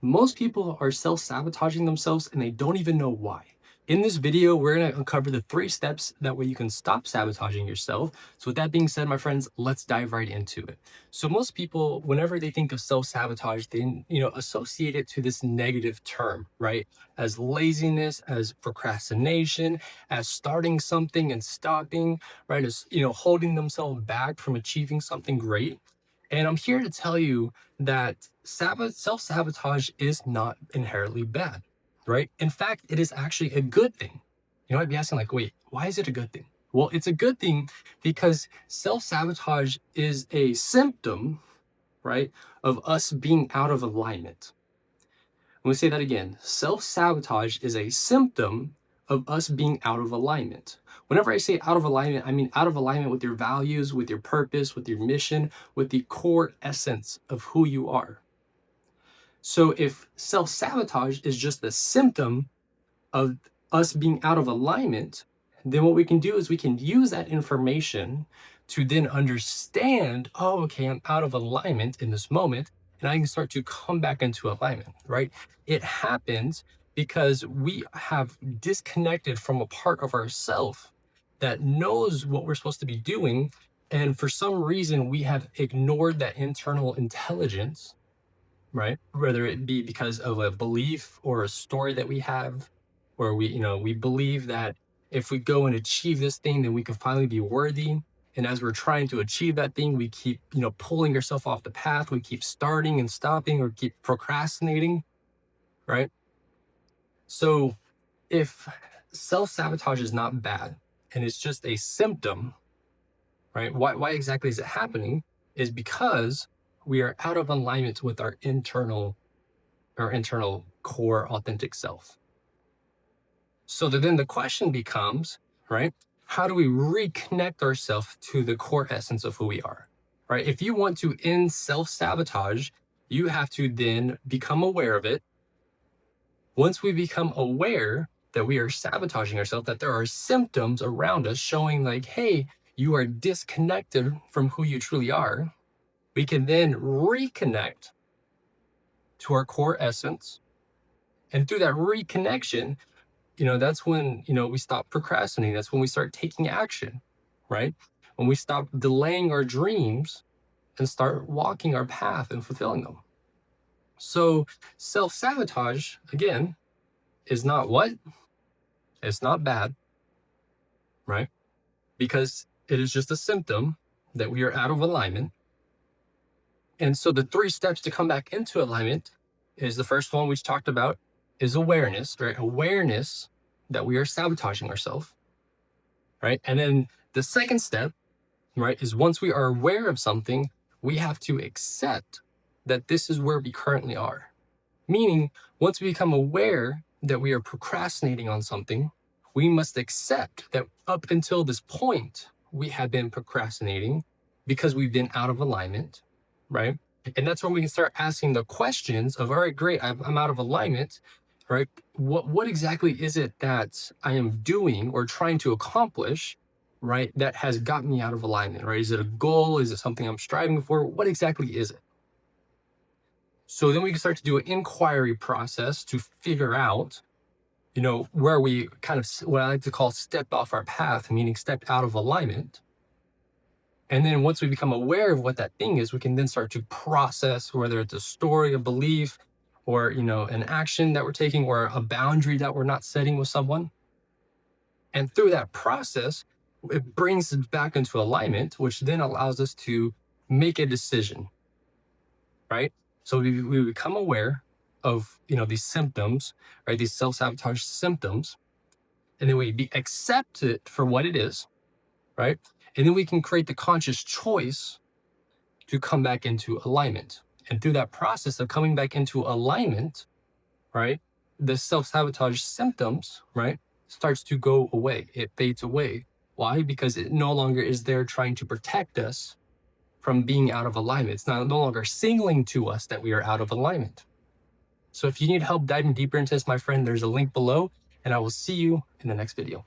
Most people are self-sabotaging themselves and they don't even know why. In this video, we're going to uncover the 3 steps that way you can stop sabotaging yourself. So with that being said, my friends, let's dive right into it. So most people, whenever they think of self-sabotage, they, associate it to this negative term, right? As laziness, as procrastination, as starting something and stopping, right? As, holding themselves back from achieving something great. And I'm here to tell you that self-sabotage is not inherently bad, right? In fact, it is actually a good thing. You might be asking, like, wait, why is it a good thing? Well, it's a good thing because self-sabotage is a symptom, right, of us being out of alignment. Let me say that again. Self-sabotage is a symptom of us being out of alignment. Whenever I say out of alignment, I mean out of alignment with your values, with your purpose, with your mission, with the core essence of who you are. So if self-sabotage is just a symptom of us being out of alignment, then what we can do is we can use that information to then understand, oh, okay, I'm out of alignment in this moment, and I can start to come back into alignment, right? It happens because we have disconnected from a part of ourself that knows what we're supposed to be doing. And for some reason, we have ignored that internal intelligence, right? Whether it be because of a belief or a story that we have, where we believe that if we go and achieve this thing, then we can finally be worthy. And as we're trying to achieve that thing, we keep, pulling ourselves off the path. We keep starting and stopping or keep procrastinating, right? So if self-sabotage is not bad and it's just a symptom, right? Why exactly is it happening? Is because we are out of alignment with our internal core authentic self. So then the question becomes, right? How do we reconnect ourselves to the core essence of who we are, right? If you want to end self-sabotage, you have to then become aware of it. Once we become aware that we are sabotaging ourselves, that there are symptoms around us showing like, hey, you are disconnected from who you truly are, we can then reconnect to our core essence. And through that reconnection, that's when, we stop procrastinating. That's when we start taking action, right? When we stop delaying our dreams and start walking our path and fulfilling them. So self-sabotage, again, is not what? It's not bad, right? Because it is just a symptom that we are out of alignment. And so the 3 steps to come back into alignment is the first one we talked about is awareness, right? Awareness that we are sabotaging ourselves, right? And then the second step, right, is once we are aware of something, we have to accept that this is where we currently are. Meaning, once we become aware that we are procrastinating on something, we must accept that up until this point, we have been procrastinating because we've been out of alignment, right? And that's when we can start asking the questions of, all right, great, I'm out of alignment, right? What exactly is it that I am doing or trying to accomplish, right, that has got me out of alignment, right? Is it a goal? Is it something I'm striving for? What exactly is it? So then we can start to do an inquiry process to figure out, where we kind of, what I like to call stepped off our path, meaning stepped out of alignment. And then once we become aware of what that thing is, we can then start to process whether it's a story, a belief, or, an action that we're taking or a boundary that we're not setting with someone. And through that process, it brings us back into alignment, which then allows us to make a decision, right? So we become aware of, these symptoms, right? These self-sabotage symptoms, and then we accept it for what it is, right? And then we can create the conscious choice to come back into alignment. And through that process of coming back into alignment, right, the self-sabotage symptoms, right, starts to go away. It fades away. Why? Because it no longer is there trying to protect us from being out of alignment. It's no longer signaling to us that we are out of alignment. So if you need help diving deeper into this, my friend, there's a link below, and I will see you in the next video.